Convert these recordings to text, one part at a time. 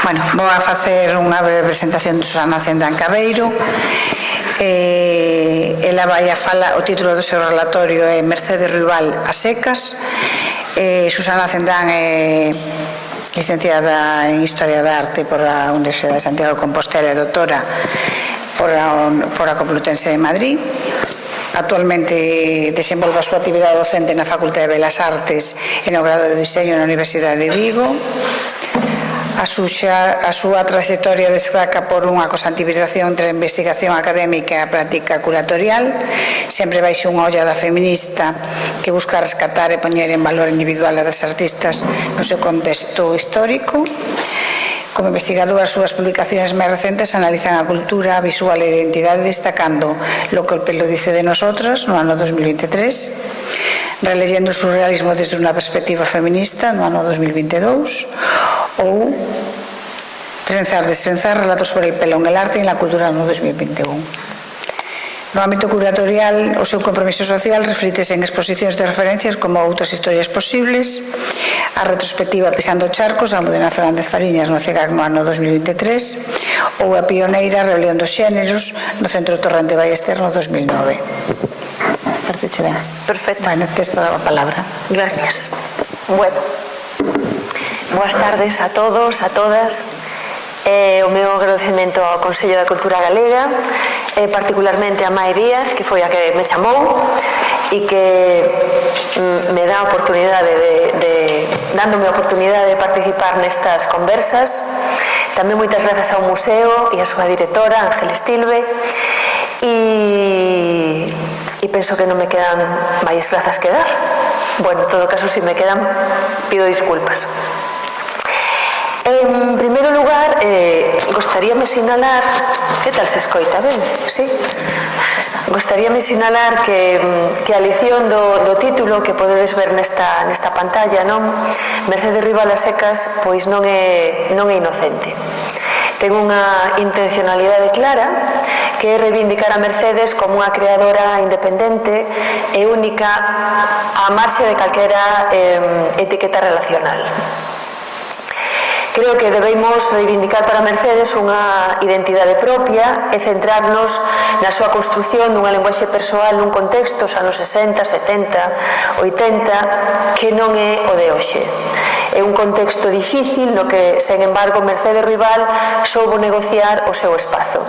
Bueno, vou a facer unha breve presentación de Susana Cendán Cabeiro. Ela vai a falar, o título do seu relatorio é Mercedes Ruibal a secas. Susana Cendán é licenciada en Historia da Arte por a Universidade de Santiago de Compostela e doutora por a Complutense de Madrid. Actualmente desenvolve a súa actividade docente na Facultade de Belas Artes e no grado de Diseño na Universidade de Vigo. A súa trayectoria destaca por unha constante entre a investigación académica e a práctica curatorial, sempre baixo unha ollada feminista que busca rescatar e poñer en valor individual a das artistas no seu contexto histórico. Como investigadora, as súas publicacións máis recentes analizan a cultura visual e a identidade, destacando Lo que el pelo dice de nosotras, no ano 2023, releyendo o surrealismo desde unha perspectiva feminista, no ano 2022, ou Trenzar, destrenzar, relatos sobre el pelo en el arte e en la cultura no 2021. No ámbito curatorial, o seu compromiso social reflítese en exposicións de referencias como Outras historias posibles, a retrospectiva Pisando charcos, a Almudena Fernández Fariñas no CEGAC no ano 2023, ou a pioneira Rebelión dos xéneros no Centro Torrente Ballester no 2009. Parece ben? Perfecto. Bueno, te está dando a palabra. Gracias. Bueno, boas tardes a todos, a todas. O meu agradecemento ao Consello da Cultura Galega, particularmente a Mai Díaz, que foi a que me chamou e que me dá a oportunidade dándome a oportunidade de participar nestas conversas. Tamén moitas grazas ao museo e a súa directora, Ángeles Tilbe, e penso que non me quedan máis grazas que dar. Bueno, en todo caso, se me quedan, pido disculpas. En primeiro lugar, gostaríame sinalar... Que tal se escoita? Ben? Sí? Gostaríame sinalar que a lición do título que podedes ver nesta pantalla, non? Mercedes Ruibal a secas, pois non é inocente. Ten unha intencionalidade clara, que é reivindicar a Mercedes como unha creadora independente e única á marxe de calquera etiqueta relacional. Creo que debemos reivindicar para Mercedes unha identidade propia e centrarnos na súa construción dunha linguaxe persoal nun contexto xa nos 60, 70, 80 que non é o de hoxe. É un contexto difícil no que, sen embargo, Mercedes Ruibal soubo negociar o seu espazo.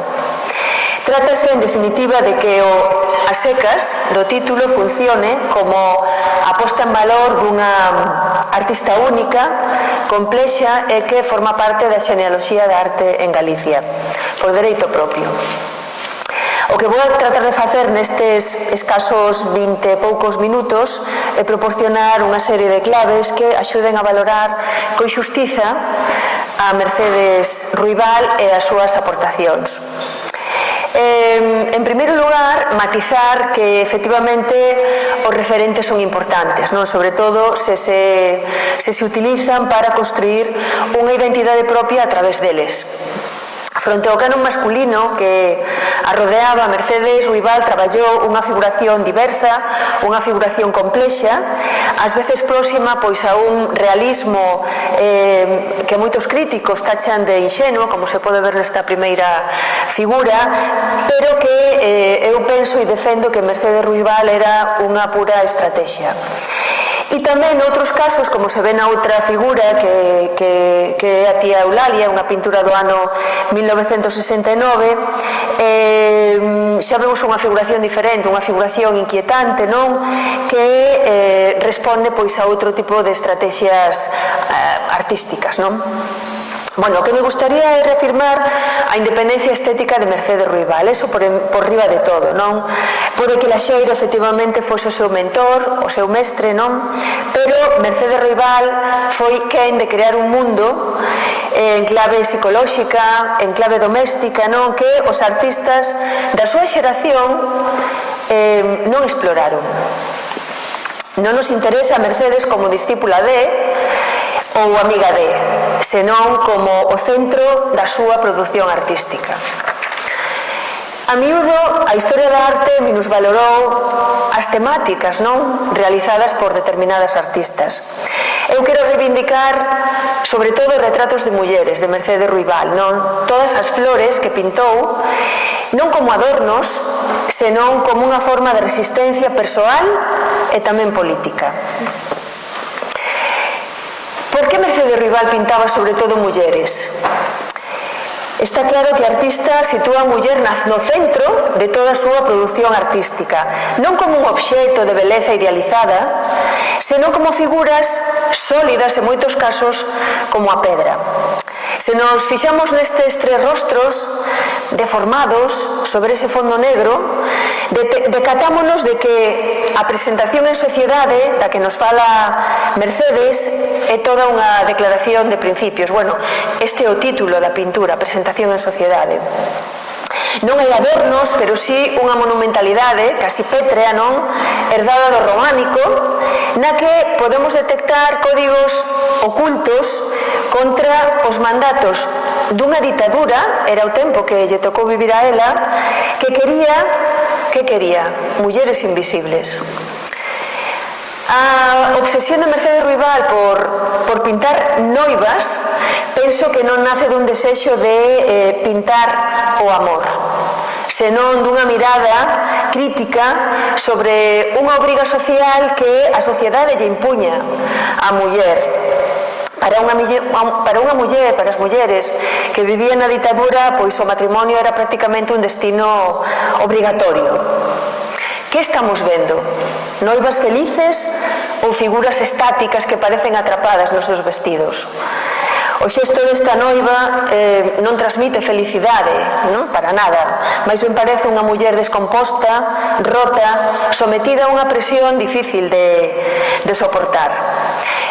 Trátase, en definitiva, de que o a secas do título funcione como a posta en valor dunha artista única, complexa e que forma parte da xenealoxía da arte en Galicia, por dereito propio. O que vou tratar de facer nestes escasos 20 e poucos minutos é proporcionar unha serie de claves que axuden a valorar con xustiza a Mercedes Ruibal e as súas aportacións. En primeiro lugar, matizar que efectivamente os referentes son importantes, non? Sobre todo se se utilizan para construir unha identidade propia a través deles. Fronte ao canon masculino que a rodeaba, Mercedes Ruibal traballou unha figuración diversa, unha figuración complexa, ás veces próxima pois a un realismo que moitos críticos tachan de inxenuo, como se pode ver nesta primeira figura, pero que eu penso e defendo que Mercedes Ruibal era unha pura estrategia. E tamén noutros casos, como se ve na outra figura que é a tía Eulalia, unha pintura do ano 1969, xa vemos unha figuración diferente, unha figuración inquietante, non? Que responde pois a outro tipo de estrategias artísticas, non? Bueno, o que me gustaría é reafirmar a independencia estética de Mercedes Ruibal, eso por riba de todo, non? Pode que Laxeiro efectivamente fose o seu mentor, o seu mestre, non? Pero Mercedes Ruibal foi quen de crear un mundo en clave psicolóxica, en clave doméstica, non? Que os artistas da súa xeración non exploraron. Non nos interesa Mercedes como discípula de ou amiga de, senón como o centro da súa produción artística. A miúdo, a historia da arte minusvalorou as temáticas, non? Realizadas por determinadas artistas. Eu quero reivindicar sobre todo retratos de mulleres de Mercedes Ruibal, non? Todas as flores que pintou non como adornos, senón como unha forma de resistencia persoal e tamén política. Por que Mercedes Ruibal pintaba sobre todo mulleres? Está claro que a artista sitúa a muller no centro de toda a súa produción artística, non como un obxecto de beleza idealizada, senón como figuras sólidas, en moitos casos, como a pedra. Se nos fixamos nestes tres rostros deformados sobre ese fondo negro, decatámonos de que a presentación en sociedade da que nos fala Mercedes é toda unha declaración de principios. Bueno, este é o título da pintura, Presentación en sociedade. Non hai adornos, pero sí unha monumentalidade, casi pétrea, non? Herdada do románico, na que podemos detectar códigos ocultos contra os mandatos dunha ditadura, era o tempo que lle tocou vivir a ela, que quería mulleres invisibles. A obsesión de Mercedes Ruibal por pintar noivas, penso que non nace dun desexo de pintar o amor, senón dunha mirada crítica sobre unha obriga social que a sociedade lle impuña á muller. Para unha muller, para as mulleres que vivían na ditadura, pois o matrimonio era prácticamente un destino obrigatorio. Que estamos vendo? Noivas felices ou figuras estáticas que parecen atrapadas nos seus vestidos? O xesto desta noiva non transmite felicidade, non? Para nada. Mais ben parece unha muller descomposta, rota, sometida a unha presión difícil de soportar.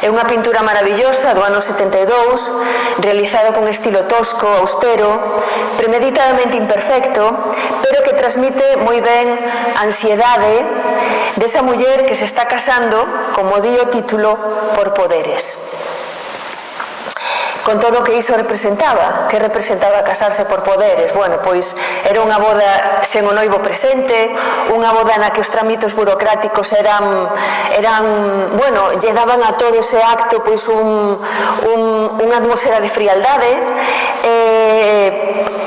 É unha pintura maravillosa do ano 72, realizada con estilo tosco, austero, premeditadamente imperfecto, pero que transmite moi ben a ansiedade desa muller que se está casando, como di o título, por poderes. Con todo o que iso representaba, que representaba casarse por poderes, bueno, pois era unha boda sen o noivo presente, unha boda na que os trámites burocráticos eran bueno, lle daban a todo ese acto pois unha atmosfera de frialdade,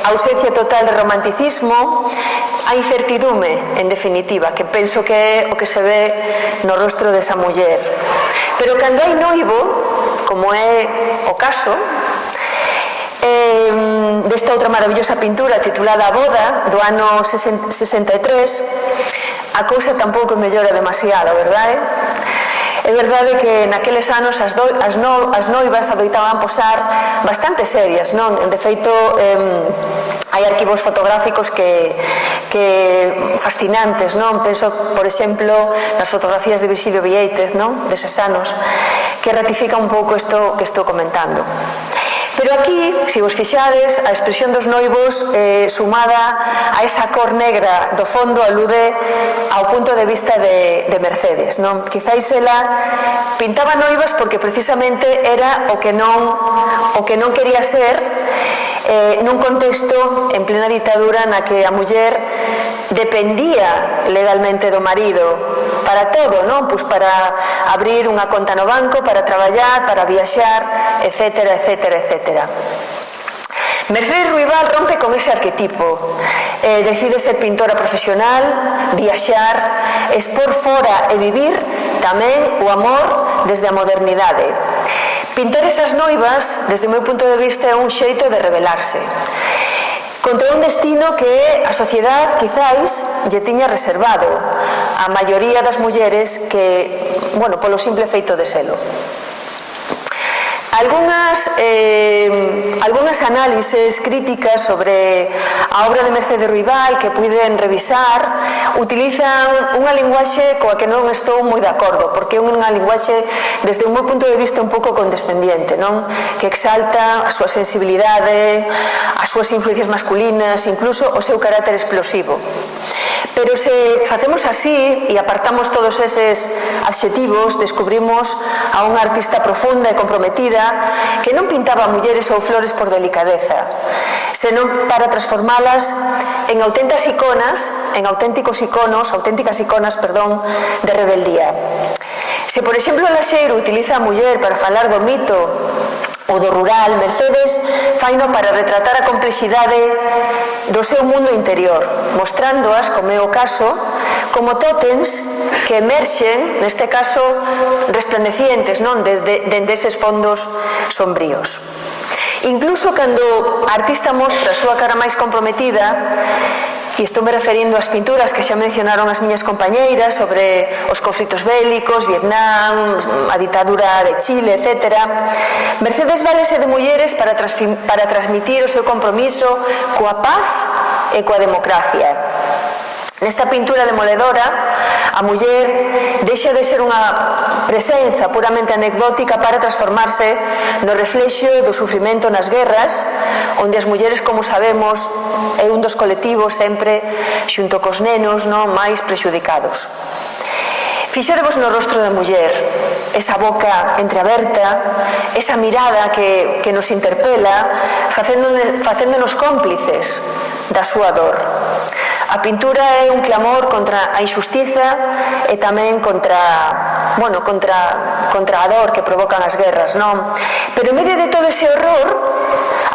ausencia total de romanticismo, a incertidume, en definitiva, que penso que é o que se ve no rostro desa muller. Pero cando hai noivo, como é o caso desta outra maravillosa pintura titulada A Boda, do ano 63, a cousa tampouco mellora demasiado, verdade? É verdade que naqueles anos as noivas adoitaban posar bastante serias, non? De feito, hai arquivos fotográficos que fascinantes, non? Penso, por exemplo, nas fotografías de Virxilio Vieitez, non? Deses anos, que ratifica un pouco isto que estou comentando. Pero aquí, se vos fixades, a expresión dos noivos sumada a esa cor negra do fondo alude ao punto de vista de Mercedes, non? Quizáis ela pintaba noivas porque precisamente era o que non quería ser nun contexto en plena ditadura na que a muller dependía legalmente do marido para todo, non? Pois para abrir unha conta no banco, para traballar, para viaxar, etcétera, etcétera, etcétera. Mercedes Ruibal rompe con ese arquetipo, decide ser pintora profesional, viaxar, expor fora e vivir tamén o amor desde a modernidade. Pintar esas noivas, desde o meu punto de vista, é un xeito de rebelarse contra un destino que a sociedade quizais lle tiña reservado a maioría das mulleres que, bueno, polo simple feito de selo. Algunhas análises críticas sobre a obra de Mercedes Ruibal que puiden revisar utilizan unha linguaxe coa que non estou moi de acordo, porque é unha linguaxe desde o meu punto de vista un pouco condescendiente, non? Que exalta a súa sensibilidade, as súas influencias masculinas, incluso o seu carácter explosivo. Pero se facemos así e apartamos todos eses adxetivos, descubrimos a unha artista profunda e comprometida que non pintaba mulleres ou flores por delicadeza, senón para transformalas en auténticas iconas, de rebeldía. Se, por exemplo, Laxeiro utiliza a muller para falar do mito ou do rural, Mercedes faino para retratar a complexidade do seu mundo interior, mostrándoas, como é o caso, como tótems que emerxen, neste caso, resplandecientes, non? Dende eses fondos sombríos. Incluso cando a artista mostra a súa cara máis comprometida, e estou me referindo ás pinturas que xa mencionaron as miñas compañeiras sobre os conflitos bélicos, Vietnam, a ditadura de Chile, etc. Mercedes válese de mulleres para transmitir o seu compromiso coa paz e coa democracia. Nesta pintura demoledora, a muller deixa de ser unha presenza puramente anecdótica para transformarse no reflexo do sufrimento nas guerras, onde as mulleres, como sabemos, é un dos colectivos sempre xunto cos nenos máis prexudicados. Fixérevos no rostro da muller, esa boca entreaberta, esa mirada que nos interpela, facéndonos cómplices da súa dor. A pintura é un clamor contra a injustiza e tamén contra a dor que provocan as guerras, non? Pero en medio de todo ese horror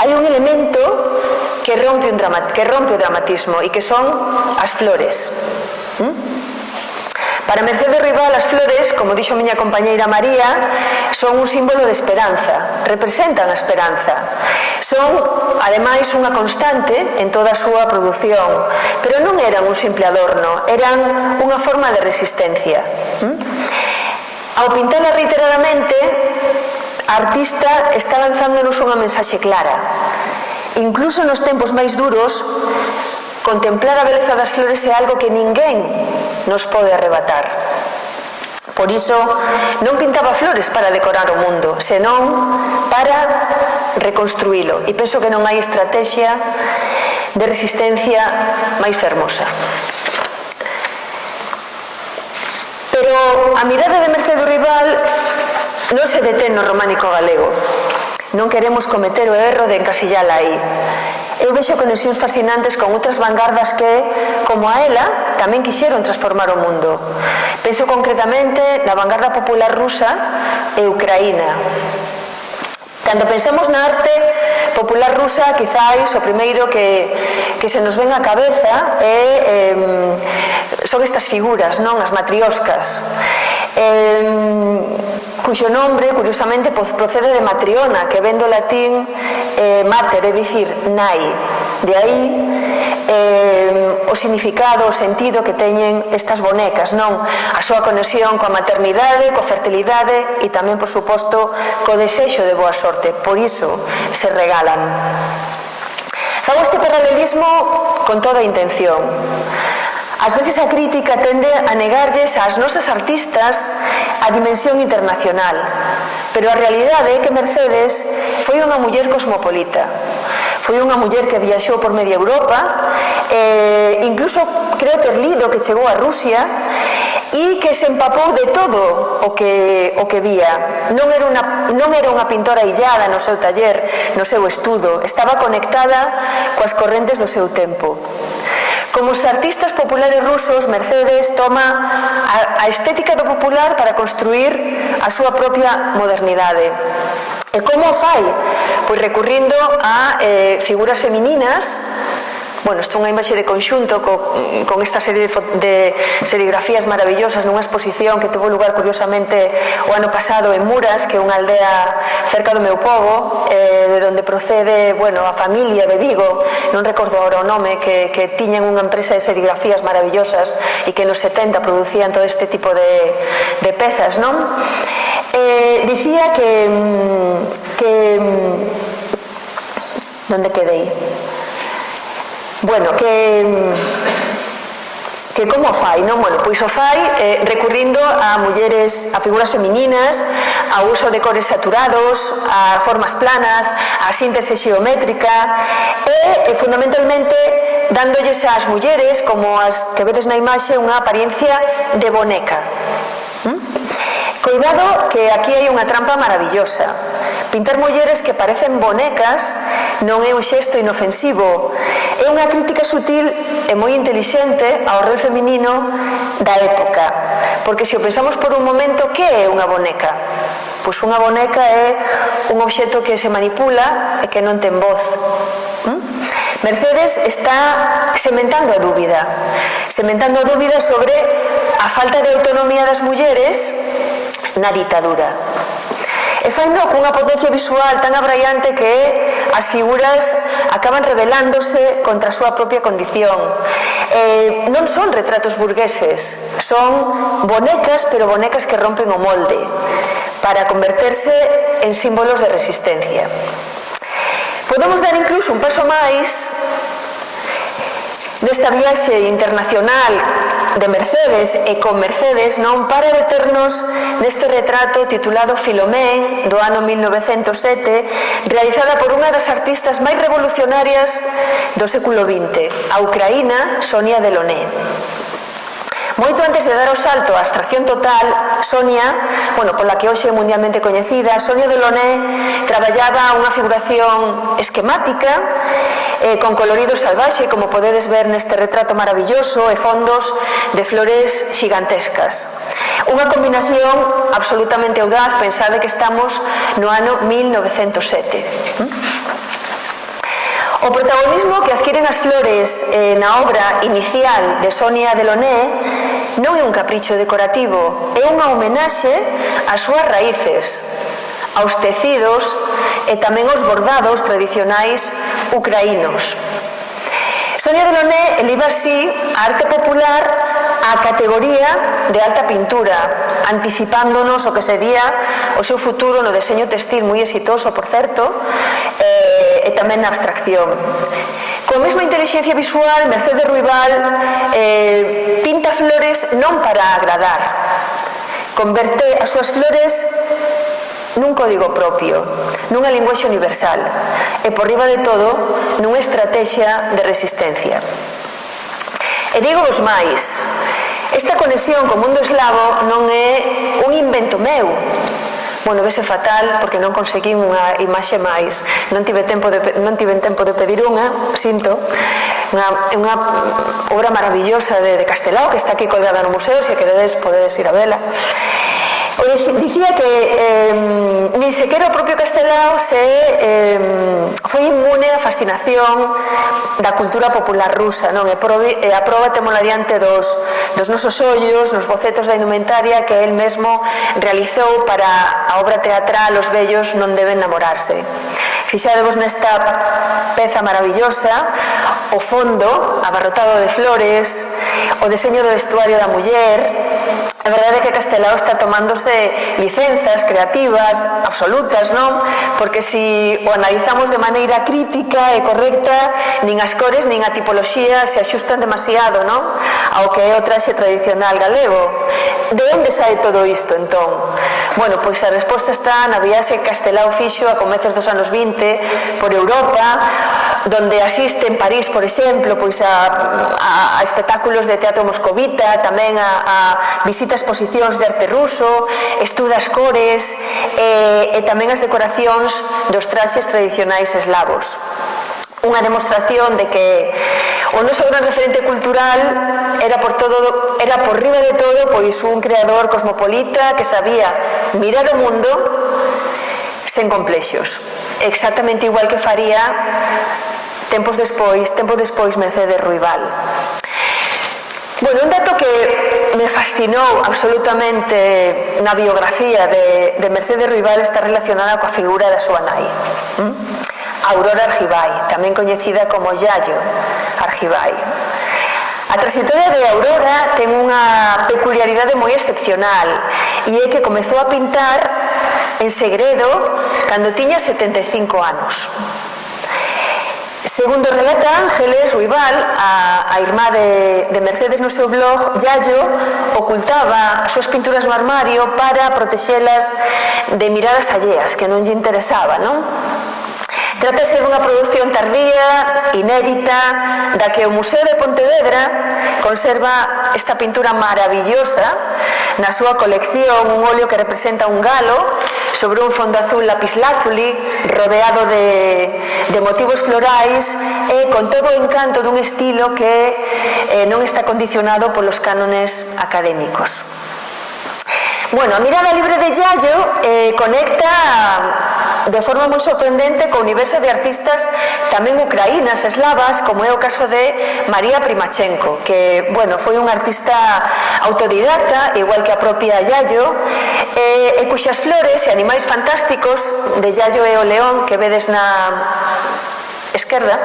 hai un elemento que rompe o dramatismo e que son as flores. Para Mercedes Ruibal, as flores, como dixo a miña compañeira María, son un símbolo de esperanza, representan a esperanza. Son, ademais, unha constante en toda a súa produción, pero non eran un simple adorno, eran unha forma de resistencia. Ao pintala reiteradamente, a artista está lanzándonos unha mensaxe clara. Incluso nos tempos máis duros, contemplar a beleza das flores é algo que ninguén nos pode arrebatar. Por iso, non pintaba flores para decorar o mundo, senón para reconstruílo. E penso que non hai estrategia de resistencia máis fermosa. Pero a mirada de Mercedes Ruibal non se detén no románico galego. Non queremos cometer o erro de encasillala aí. Eu vexo conexións fascinantes con outras vanguardas que, como a ela, tamén quixeron transformar o mundo. Penso concretamente na vanguarda popular rusa e ucraína. Cando pensamos na arte popular rusa, quizáis o primeiro que se nos ven á cabeza son estas figuras, non? As matrioscas. Cuxo nombre, curiosamente, procede de matriona, que ven do latín mater, é dicir, nai. De aí o significado, o sentido que teñen estas bonecas, non? A súa conexión coa maternidade, coa fertilidade e tamén, por suposto, co desexo de boa sorte. Por iso se regalan. Fago este paralelismo con toda a intención. Ás veces a crítica tende a negarlles ás nosas artistas a dimensión internacional, pero a realidade é que Mercedes foi unha muller cosmopolita. Foi unha muller que viaxou por media Europa, incluso creo ter lido que chegou a Rusia e que se empapou de todo o que vía. Non era unha pintora illada no seu taller, no seu estudo, estaba conectada coas correntes do seu tempo. Como os artistas populares rusos, Mercedes toma a estética do popular para construir a súa propia modernidade. E como o fai? Pois recurrindo a figuras femininas. Bueno, isto é unha imaxe de conxunto con esta serie de serigrafías maravillosas nunha exposición que tuvo lugar curiosamente o ano pasado en Muras, que é unha aldea cerca do meu pobo, de onde procede, bueno, a familia de Vigo, non recordo agora o nome, que tiñan unha empresa de serigrafías maravillosas e que nos 70 producían todo este tipo de pezas, non? Dicía que onde quedei? Bueno, que como fai, non? Bueno, pois o fai recurrindo a mulleres, a figuras femininas, ao uso de cores saturados, a formas planas, a síntese xeométrica e fundamentalmente dándolles ás mulleres, como as que vedes na imaxe, unha apariencia de boneca. Cuidado que aquí hai unha trampa maravillosa. Pintar mulleres que parecen bonecas non é un xesto inofensivo, é unha crítica sutil e moi intelixente ao rol feminino da época, porque se o pensamos por un momento, que é unha boneca? Pois unha boneca é un obxecto que se manipula e que non ten voz. Mercedes está sementando a dúbida sobre a falta de autonomía das mulleres na ditadura. E faino cunha potencia visual tan abraiante que as figuras acaban rebelándose contra a súa propia condición. Non son retratos burgueses, son bonecas, pero bonecas que rompen o molde para converterse en símbolos de resistencia. Podemos dar incluso un paso máis nesta viaxe internacional de Mercedes e con Mercedes, non para deternos neste retrato titulado Filomén, do ano 1907, realizada por unha das artistas máis revolucionarias do século XX, a ucraína Sonia Delaunay. Moito antes de dar o salto á abstracción total, Sonia, pola que hoxe é mundialmente coñecida, Sonia Delaunay traballaba unha figuración esquemática, con colorido salvaxe, como podedes ver neste retrato maravilloso, e fondos de flores xigantescas. Unha combinación absolutamente audaz, pensade que estamos no ano 1907. O protagonismo que adquiren as flores na obra inicial de Sonia Delaunay non é un capricho decorativo, é unha homenaxe ás súas raíces, aos tecidos e tamén aos bordados tradicionais ucraínos. Sonia Delaunay eleva así a arte popular á categoría de alta pintura, anticipándonos o que sería o seu futuro no deseño textil moi exitoso, por certo, e tamén na abstracción. Con a mesma inteligencia visual, Mercedes Ruibal pinta flores non para agradar, converte as súas flores nun código propio, nunha linguaxe universal e, por riba de todo, nunha estrategia de resistencia. E digo-vos máis, esta conexión co mundo eslavo non é un invento meu. Vese fatal porque non conseguín unha imaxe máis. Non tiven tempo de pedir unha, sinto. Unha obra maravillosa de Castelao que está aquí colgada no museo, se queredes podedes ir a vela. Dicía que nin sequera o propio Castelao foi inmune á fascinación da cultura popular rusa, non? E a proba temola diante dos nosos ollos, nos bocetos da indumentaria que el mesmo realizou para a obra teatral Os vellos non deben namorarse. Fixadevos nesta peza maravillosa, o fondo abarrotado de flores, o deseño do vestuario da muller. A verdade é que Castelao está tomándose licenzas creativas absolutas, non? Porque se o analizamos de maneira crítica e correcta, nin as cores nin a tipoloxía se axustan demasiado, non? Ao que é o traxe tradicional galego. De onde sae todo isto, entón? Pois a resposta está na viaxe que Castelao fixo a comezos dos anos 20 por Europa, donde asiste en París, por exemplo, a espectáculos de teatro moscovita, tamén a visita exposicións de arte ruso, estuda as cores e tamén as decoracións dos traxes tradicionais eslavos. Unha demostración de que o noso gran referente cultural era por riba de todo un creador cosmopolita que sabía mirar o mundo sen complexos, exactamente igual que faría tempo despois Mercedes Ruibal. Un dato que me fascinou absolutamente na biografía de Mercedes Ruibal está relacionada coa figura da súa nai, Aurora Argibay, tamén coñecida como Yayo Argibay. A traxectoria de Aurora ten unha peculiaridade moi excepcional e é que comezou a pintar en segredo cando tiña 75 anos. Segundo relata Ángeles Ruibal, a irmá de Mercedes no seu blog, Yayo ocultaba as súas pinturas no armario para protexelas de miradas alleas que non lle interesaba, non? Trátase dunha produción tardía inédita, da que o Museo de Pontevedra conserva esta pintura maravillosa na súa colección, un óleo que representa un galo sobre un fondo azul lapislázuli rodeado de motivos florais e con todo o encanto dun estilo que non está condicionado polos cánones académicos. Bueno, a mirada libre de Yayo conecta de forma moi sorprendente co universo de artistas tamén ucraínas, eslavas, como é o caso de María Primachenko, que, bueno, foi unha artista autodidacta, igual que a propia Yayo, e cuxas flores e animais fantásticos de Yayo e o león que vedes na esquerda,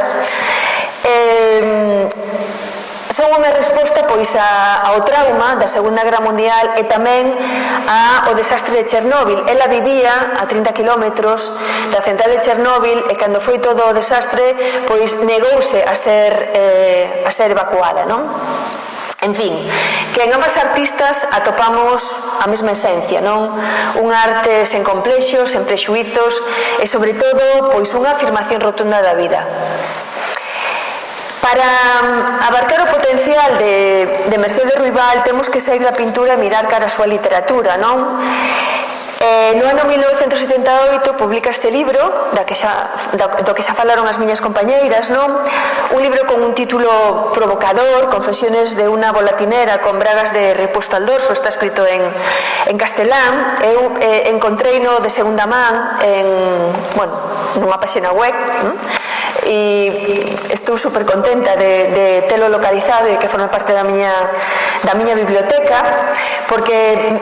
son unha resposta pois ao trauma da Segunda Guerra Mundial e tamén ao desastre de Chernóbil. Ela vivía a 30 kilómetros da central de Chernóbil e cando foi todo o desastre pois negouse a ser evacuada, non? En fin, que en ambas artistas atopamos a mesma esencia, non? Unha arte sen complexos, sen prexuizos e, sobre todo, pois unha afirmación rotunda da vida. Para abarcar o potencial de Mercedes Ruibal temos que sair da pintura e mirar cara a súa literatura, non? No ano 1978 publica este libro do que xa falaron as miñas compañeiras, non? Un libro con un título provocador, Confesiones de unha volatinera con bragas de repuesto al dorso, está escrito en castelán. Eu encontreino de segunda man nunha página web, e estou super contenta de telo localizado e que forma parte da miña biblioteca, porque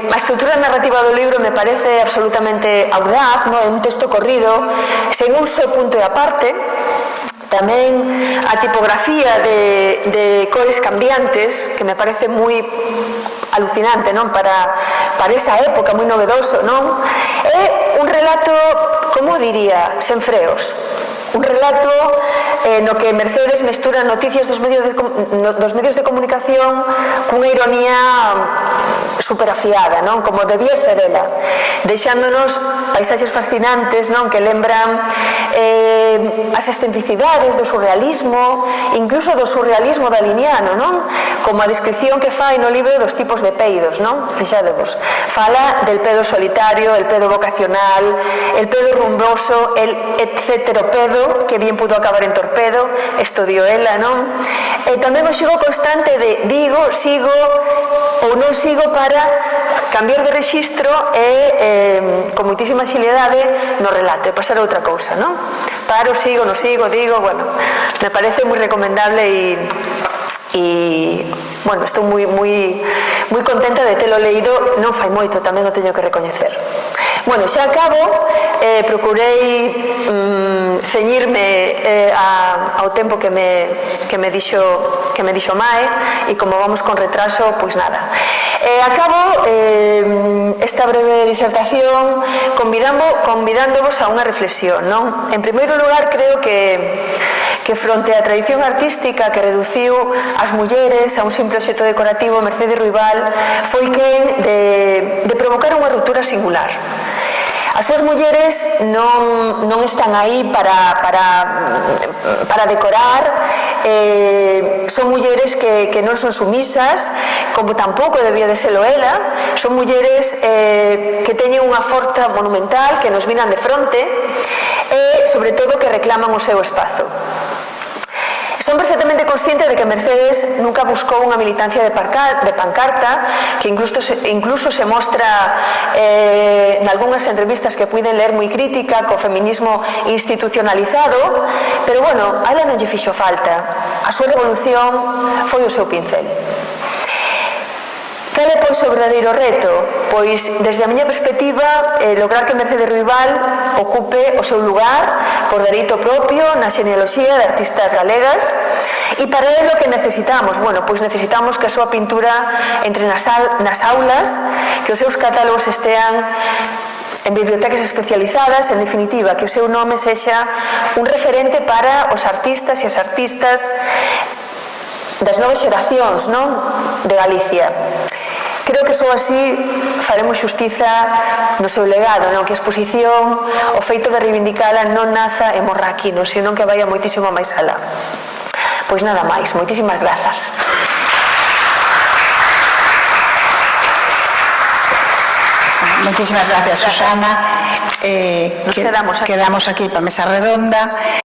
a estrutura narrativa do libro me parece absolutamente audaz, non? É un texto corrido, sen un só punto e aparte. Tamén a tipografía de cores cambiantes, que me parece moi alucinante, non? Para esa época, moi novedoso, non? É un relato, como diría, sen freos. Un relato no que Mercedes mestura noticias dos medios de comunicación cunha ironía superafiada, non? Como debía ser ela, deixándonos paisaxes fascinantes, non? Que lembran as excentricidades do surrealismo, incluso do surrealismo daliniano, non? Como a descripción que fai no libro dos tipos de peidos, non? Fixadevos, fala del pedo solitario, el pedo vocacional, el pedo rumboso, el etcéteropedo, que bien pudo acabar en torpedo, isto dio ela, non? E tamén o xogo constante de digo, sigo ou non sigo para cambiar de rexistro e con moitísima xilidade no relato e pasar a outra cousa, non? Paro, sigo, non sigo, digo, bueno, me parece moi recomendable e bueno, estou moi contenta de telo leído, non fai moito, tamén o teño que recoñecer. Bueno, xa acabo, procurei ceñirme ao tempo que me dixo Mae e como vamos con retraso, pois nada. Acabo esta breve disertación convidándovos a unha reflexión, non? En primeiro lugar, creo que fronte á tradición artística que reduciu as mulleres a un simple obxecto decorativo, Mercedes Ruibal foi quen de provocar unha ruptura singular. As súas mulleres non están aí para decorar, son mulleres que non son sumisas, como tampouco debía de serlo ela, son mulleres que teñen unha forza monumental, que nos miran de fronte e, sobre todo, que reclaman o seu espazo. Son perfectamente consciente de que Mercedes nunca buscou unha militancia de pancarta, que incluso se mostra en algunhas entrevistas que puiden ler moi crítica co feminismo institucionalizado, pero bueno, a ela non lle fixo falta. A súa revolución foi o seu pincel. Cal é, pois, o verdadeiro reto? Pois, desde a miña perspectiva, lograr que Mercedes Ruibal ocupe o seu lugar por dereito propio na xenealoxía de artistas galegas e para ello que necesitamos? Bueno, pois necesitamos que a súa pintura entre nas aulas, que os seus catálogos estean en bibliotecas especializadas, en definitiva, que o seu nome sexa un referente para os artistas e as artistas das novas xeracións, non? De Galicia. Que creo que só así faremos xustiza no seu legado, non? Que a exposición, o feito de reivindicala non naza e morra aquí, non? Senón que vaya moitísimo máis alá. Pois nada máis, moitísimas grazas. Moitísimas gracias, Susana. Nos quedamos aquí. Quedamos aquí para a mesa redonda.